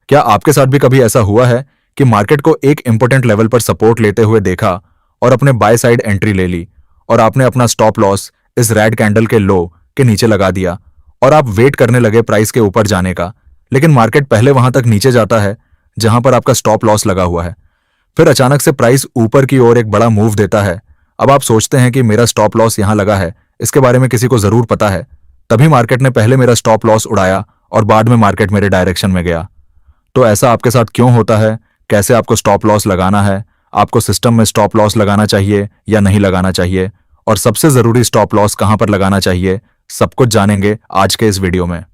क्या आपके साथ भी कभी ऐसा हुआ है कि मार्केट को एक इंपॉर्टेंट लेवल पर सपोर्ट लेते हुए देखा और अपने बाय साइड एंट्री ले ली और आपने अपना स्टॉप लॉस इस रेड कैंडल के लो के नीचे लगा दिया और आप वेट करने लगे प्राइस के ऊपर जाने का, लेकिन मार्केट पहले वहां तक नीचे जाता है जहां पर आपका स्टॉप लॉस लगा हुआ है। फिर अचानक से प्राइस ऊपर की ओर एक बड़ा मूव देता है। अब आप सोचते हैं कि मेरा स्टॉप लॉस यहां लगा है, इसके बारे में किसी को जरूर पता है। तभी मार्केट ने पहले मेरा स्टॉप लॉस उड़ाया और बाद में मार्केट मेरे डायरेक्शन में गया। तो ऐसा आपके साथ क्यों होता है? कैसे आपको स्टॉप लॉस लगाना है? आपको सिस्टम में स्टॉप लॉस लगाना चाहिए या नहीं लगाना चाहिए? और सबसे जरूरी स्टॉप लॉस कहां पर लगाना चाहिए? सब कुछ जानेंगे आज के इस वीडियो में।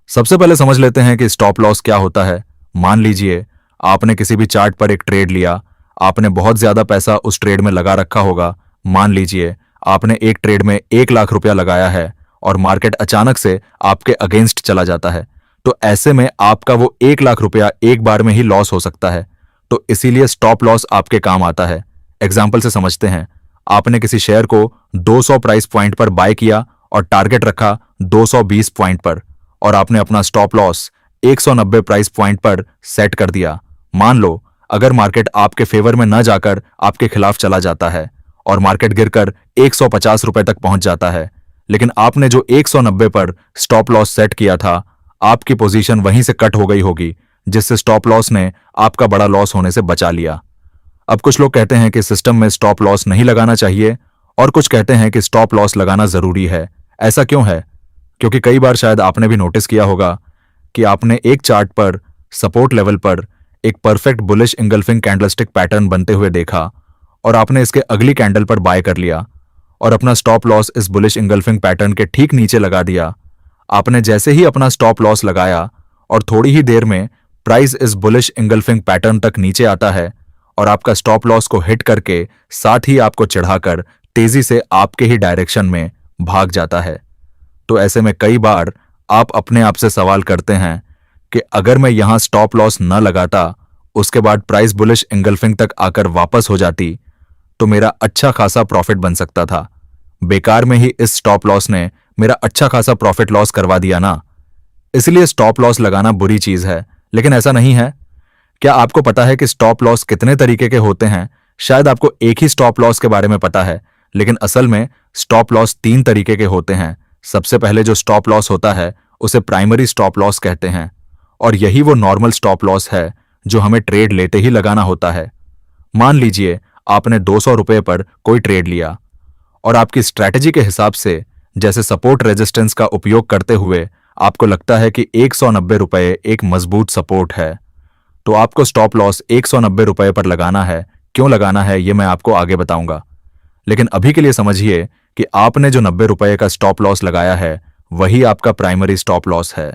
सबसे पहले समझ लेते हैं कि स्टॉप लॉस क्या होता है। मान लीजिए आपने किसी भी चार्ट पर एक ट्रेड लिया, आपने बहुत ज्यादा पैसा उस ट्रेड में लगा रखा होगा। मान लीजिए आपने एक ट्रेड में 1 लाख रुपया लगाया है और मार्केट अचानक से आपके अगेंस्ट चला जाता है, तो ऐसे में आपका वो 1 लाख रुपया एक बार में ही लॉस हो सकता है। तो इसीलिए स्टॉप लॉस आपके काम आता है। एग्जाम्पल से समझते हैं। आपने किसी शेयर को 200 प्राइस पॉइंट पर बाय किया और टारगेट रखा 220 पॉइंट पर, और आपने अपना स्टॉप लॉस 190 प्राइस पॉइंट पर सेट कर दिया। मान लो अगर मार्केट आपके फेवर में न जाकर आपके खिलाफ चला जाता है और मार्केट गिरकर 150 रुपए तक पहुंच जाता है, लेकिन आपने जो 190 पर स्टॉप लॉस सेट किया था, आपकी पोजीशन वहीं से कट हो गई होगी, जिससे स्टॉप लॉस ने आपका बड़ा लॉस होने से बचा लिया। अब कुछ लोग कहते हैं कि सिस्टम में स्टॉप लॉस नहीं लगाना चाहिए और कुछ कहते हैं कि स्टॉप लॉस लगाना जरूरी है। ऐसा क्यों है? क्योंकि कई बार शायद आपने भी नोटिस किया होगा कि आपने एक चार्ट पर सपोर्ट लेवल पर एक perfect bullish engulfing candlestick pattern बनते हुए देखा और आपने इसके अगली कैंडल पर बाय कर लिया और अपना स्टॉप लॉस इस बुलिश इंगल्फिंग पैटर्न के ठीक नीचे लगा दिया। आपने जैसे ही अपना स्टॉप लॉस लगाया और थोड़ी ही देर में प्राइस इस बुलिश इंगल्फिंग पैटर्न तक नीचे आता है और आपका स्टॉप लॉस को हिट करके साथ ही आपको चढ़ाकर तेजी से आपके ही डायरेक्शन में भाग जाता है। तो ऐसे में कई बार आप अपने आप से सवाल करते हैं कि अगर मैं यहां स्टॉप लॉस न लगाता, उसके बाद प्राइस बुलिश इंगल्फिंग तक आकर वापस हो जाती, तो मेरा अच्छा खासा प्रॉफिट बन सकता था। बेकार में ही इस स्टॉप लॉस ने मेरा अच्छा खासा प्रॉफिट लॉस करवा दिया ना। इसलिए स्टॉप लॉस लगाना बुरी चीज है, लेकिन ऐसा नहीं है। क्या आपको पता है कि स्टॉप लॉस कितने तरीके के होते हैं? शायद आपको एक ही स्टॉप लॉस के बारे में पता है, लेकिन असल में स्टॉप लॉस 3 तरीके के होते हैं। सबसे पहले जो स्टॉप लॉस होता है उसे प्राइमरी स्टॉप लॉस कहते हैं, और यही वो नॉर्मल स्टॉप लॉस है जो हमें ट्रेड लेते ही लगाना होता है। मान लीजिए आपने 200 रुपए पर कोई ट्रेड लिया और आपकी स्ट्रैटेजी के हिसाब से, जैसे सपोर्ट रेजिस्टेंस का उपयोग करते हुए आपको लगता है कि 190 रुपए एक मजबूत सपोर्ट है, तो आपको स्टॉप लॉस 190 रुपए पर लगाना है। क्यों लगाना है ये मैं आपको आगे बताऊंगा, लेकिन अभी के लिए समझिए कि आपने जो 90 रुपए का स्टॉप लॉस लगाया है वही आपका प्राइमरी स्टॉप लॉस है।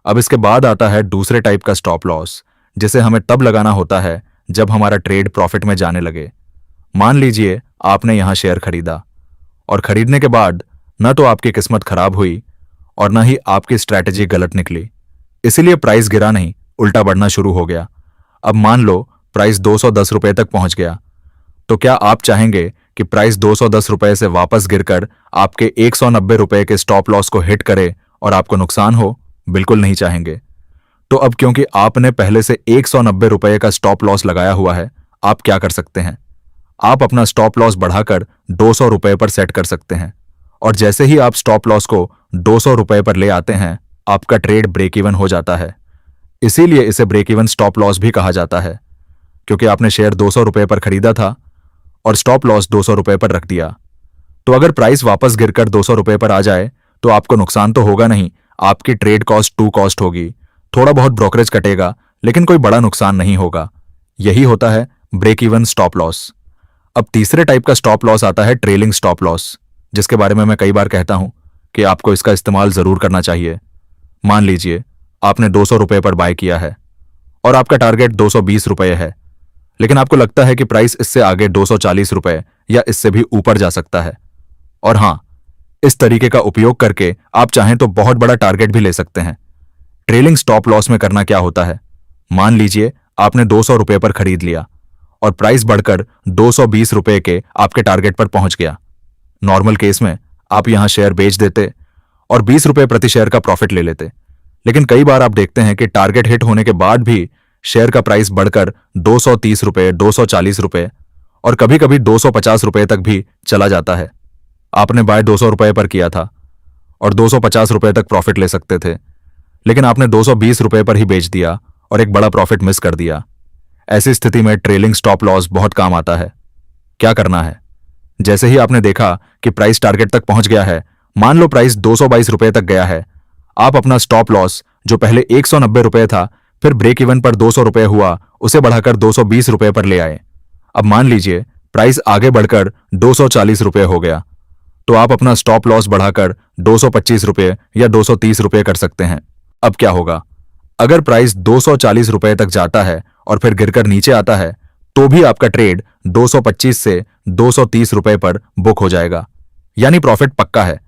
अब इसके बाद आता है दूसरे टाइप का स्टॉप लॉस, जिसे हमें तब लगाना होता है जब हमारा ट्रेड प्रॉफिट में जाने लगे। मान लीजिए आपने यहां शेयर खरीदा और खरीदने के बाद न तो आपकी किस्मत खराब हुई और न ही आपकी स्ट्रैटेजी गलत निकली, इसीलिए प्राइस गिरा नहीं, उल्टा बढ़ना शुरू हो गया। अब मान लो प्राइस 210 रुपए तक पहुंच गया, तो क्या आप चाहेंगे कि प्राइस 210 रुपए से वापस गिरकर आपके 190 रुपए के स्टॉप लॉस को हिट करे और आपको नुकसान हो? बिल्कुल नहीं चाहेंगे। तो अब क्योंकि आपने पहले से 190 रुपए का स्टॉप लॉस लगाया हुआ है, आप क्या कर सकते हैं? आप अपना स्टॉप लॉस बढ़ाकर 200 रुपए पर सेट कर सकते हैं, और जैसे ही आप स्टॉप लॉस को 200 रुपए पर ले आते हैं, आपका ट्रेड ब्रेक इवन हो जाता है। इसीलिए इसे ब्रेक इवन स्टॉप लॉस भी कहा जाता है, क्योंकि आपने शेयर 200 रुपए पर खरीदा था और स्टॉप लॉस 200 रुपए पर रख दिया। तो अगर प्राइस वापस गिरकर 200 रुपए पर आ जाए तो आपको नुकसान तो होगा नहीं, आपकी ट्रेड कॉस्ट टू कॉस्ट होगी, थोड़ा बहुत ब्रोकरेज कटेगा, लेकिन कोई बड़ा नुकसान नहीं होगा। यही होता है ब्रेक इवन स्टॉप लॉस। अब तीसरे टाइप का स्टॉप लॉस आता है ट्रेलिंग स्टॉप लॉस, जिसके बारे में मैं कई बार कहता हूं कि आपको इसका इस्तेमाल जरूर करना चाहिए। मान लीजिए आपने 200 रुपए पर बाय किया है और आपका टारगेट 220 रुपए है, लेकिन आपको लगता है कि प्राइस इससे आगे 240 रुपए या इससे भी ऊपर जा सकता है। और हां, इस तरीके का उपयोग करके आप चाहें तो बहुत बड़ा टारगेट भी ले सकते हैं। ट्रेलिंग स्टॉप लॉस में करना क्या होता है? मान लीजिए आपने 200 रुपए पर खरीद लिया और प्राइस बढ़कर 220 रुपए के आपके टारगेट पर पहुंच गया। नॉर्मल केस में आप यहां शेयर बेच देते और 20 रुपए प्रति शेयर का प्रॉफिट ले लेते, लेकिन कई बार आप देखते हैं कि टारगेट हिट होने के बाद भी शेयर का प्राइस बढ़कर 230 रुपए, 240 रुपए और कभी कभी 250 रुपए तक भी चला जाता है। आपने बाय 200 रुपए पर किया था और 250 रुपए तक प्रॉफिट ले सकते थे, लेकिन आपने 220 रुपए पर ही बेच दिया और एक बड़ा प्रॉफिट मिस कर दिया। ऐसी स्थिति में ट्रेलिंग स्टॉप लॉस बहुत काम आता है। क्या करना है? जैसे ही आपने देखा कि प्राइस टारगेट तक पहुंच गया है, मान लो प्राइस 222 रुपए तक गया है, आप अपना स्टॉप लॉस जो पहले 190 रुपए था, फिर ब्रेक इवन पर 200 रुपए हुआ, उसे बढ़ाकर 220 रुपए पर ले आए। अब मान लीजिए प्राइस आगे बढ़कर 240 रुपए हो गया, तो आप अपना स्टॉप लॉस बढ़ाकर 225 रुपए या 230 रुपए कर सकते हैं। अब क्या होगा? अगर प्राइस 240 रुपए तक जाता है और फिर गिरकर नीचे आता है, तो भी आपका ट्रेड 225 से 230 रुपए पर बुक हो जाएगा, यानी प्रॉफिट पक्का है।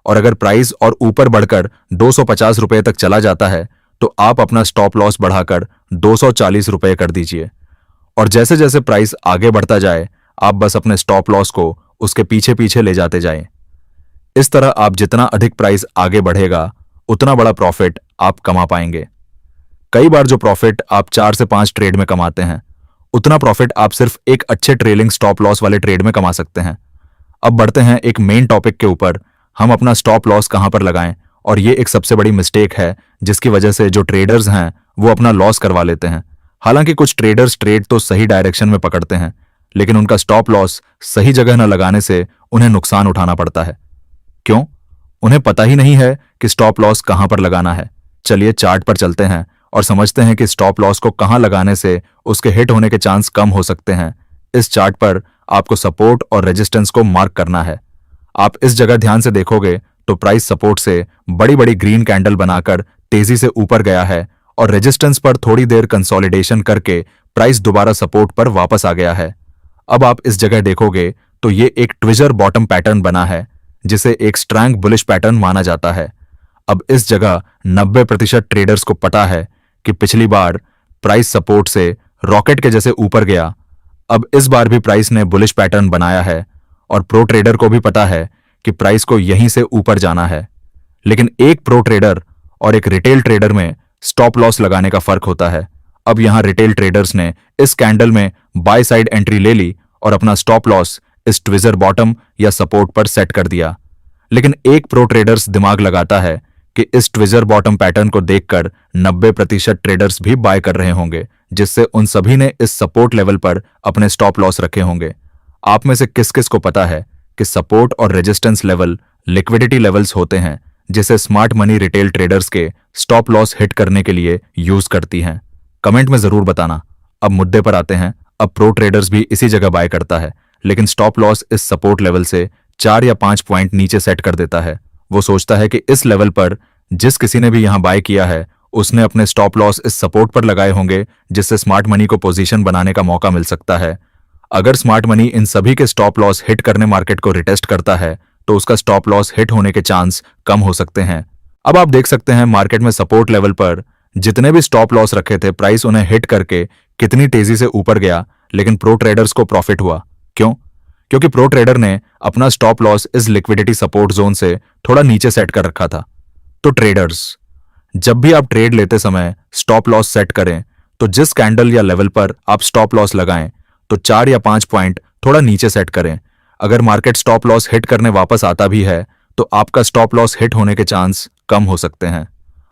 और अगर प्राइस और ऊपर बढ़कर 250 रुपए तक चला जाता है, तो आप अपना स्टॉप लॉस बढ़ाकर 240 रुपए कर दीजिए। और जैसे जैसे प्राइस आगे बढ़ता जाए, आप बस अपने स्टॉप लॉस को उसके पीछे पीछे ले जाते जाएं। इस तरह आप जितना अधिक प्राइस आगे बढ़ेगा, उतना बड़ा प्रॉफिट आप कमा पाएंगे। कई बार जो प्रॉफिट आप 4 से 5 ट्रेड में कमाते हैं, उतना प्रॉफिट आप सिर्फ एक अच्छे ट्रेलिंग स्टॉप लॉस वाले ट्रेड में कमा सकते हैं। अब बढ़ते हैं एक मेन टॉपिक के ऊपर, हम अपना स्टॉप लॉस कहां पर लगाएं। और ये एक सबसे बड़ी मिस्टेक है जिसकी वजह से जो ट्रेडर्स हैं वो अपना लॉस करवा लेते हैं। हालांकि कुछ ट्रेडर्स ट्रेड तो सही डायरेक्शन में पकड़ते हैं, लेकिन उनका स्टॉप लॉस सही जगह न लगाने से उन्हें नुकसान उठाना पड़ता है। क्यों? उन्हें पता ही नहीं है कि स्टॉप लॉस कहां पर लगाना है। चलिए चार्ट पर चलते हैं और समझते हैं कि स्टॉप लॉस को कहां लगाने से उसके हिट होने के चांस कम हो सकते हैं। इस चार्ट पर आपको सपोर्ट और रेजिस्टेंस को मार्क करना है। आप इस जगह ध्यान से देखोगे तो प्राइस सपोर्ट से बड़ी बड़ी ग्रीन कैंडल बनाकर तेजी से ऊपर गया है और रेजिस्टेंस पर थोड़ी देर कंसोलिडेशन करके प्राइस दोबारा सपोर्ट पर वापस आ गया है। अब आप इस जगह देखोगे तो ये एक ट्विजर बॉटम पैटर्न बना है, जिसे एक स्ट्रॉन्ग बुलिश पैटर्न माना जाता है। अब इस जगह 90% ट्रेडर्स को पता है कि पिछली बार प्राइस सपोर्ट से रॉकेट के जैसे ऊपर गया। अब इस बार भी प्राइस ने बुलिश पैटर्न बनाया है और प्रो ट्रेडर को भी पता है कि प्राइस को यहीं से ऊपर जाना है। लेकिन एक प्रो ट्रेडर और एक रिटेल ट्रेडर में स्टॉप लॉस लगाने का फर्क होता है। अब यहां रिटेल ट्रेडर्स ने इस कैंडल में बाय साइड एंट्री ले ली और अपना स्टॉप लॉस इस ट्विजर बॉटम या सपोर्ट पर सेट कर दिया। लेकिन एक प्रो ट्रेडर्स दिमाग लगाता है कि इस ट्विजर बॉटम पैटर्न को देखकर 90% ट्रेडर्स भी बाय कर रहे होंगे, जिससे उन सभी ने इस सपोर्ट लेवल पर अपने स्टॉप लॉस रखे होंगे। आप में से किस किस को पता है कि सपोर्ट और रेजिस्टेंस लेवल लिक्विडिटी लेवल्स होते हैं, जिसे स्मार्ट मनी रिटेल ट्रेडर्स के स्टॉप लॉस हिट करने के लिए यूज करती हैं? कमेंट में जरूर बताना। अब मुद्दे पर आते हैं। अब प्रो ट्रेडर्स भी इसी जगह बाय करता है, लेकिन स्टॉप लॉस इस सपोर्ट लेवल से 4 या 5 पॉइंट नीचे सेट कर देता है। वो सोचता है कि इस लेवल पर जिस किसी ने भी यहां बाय किया है, उसने अपने स्टॉप लॉस इस सपोर्ट पर लगाए होंगे, जिससे स्मार्ट मनी को पोजीशन बनाने का मौका मिल सकता है। अगर स्मार्ट मनी इन सभी के स्टॉप लॉस हिट करने मार्केट को रिटेस्ट करता है, तो उसका स्टॉप लॉस हिट होने के चांस कम हो सकते हैं। अब आप देख सकते हैं मार्केट में सपोर्ट लेवल पर जितने भी स्टॉप लॉस रखे थे, प्राइस उन्हें हिट करके कितनी तेजी से ऊपर गया, लेकिन प्रो ट्रेडर्स को प्रॉफिट हुआ। क्यों? क्योंकि प्रो ट्रेडर ने अपना स्टॉप लॉस इस लिक्विडिटी सपोर्ट जोन से थोड़ा नीचे सेट कर रखा था। तो ट्रेडर्स, जब भी आप ट्रेड लेते समय स्टॉप लॉस सेट करें, तो जिस कैंडल या लेवल पर आप स्टॉप लॉस लगाएं, तो 4 या 5 पॉइंट थोड़ा नीचे सेट करें। अगर मार्केट स्टॉप लॉस हिट करने वापस आता भी है, तो आपका स्टॉप लॉस हिट होने के चांस कम हो सकते हैं।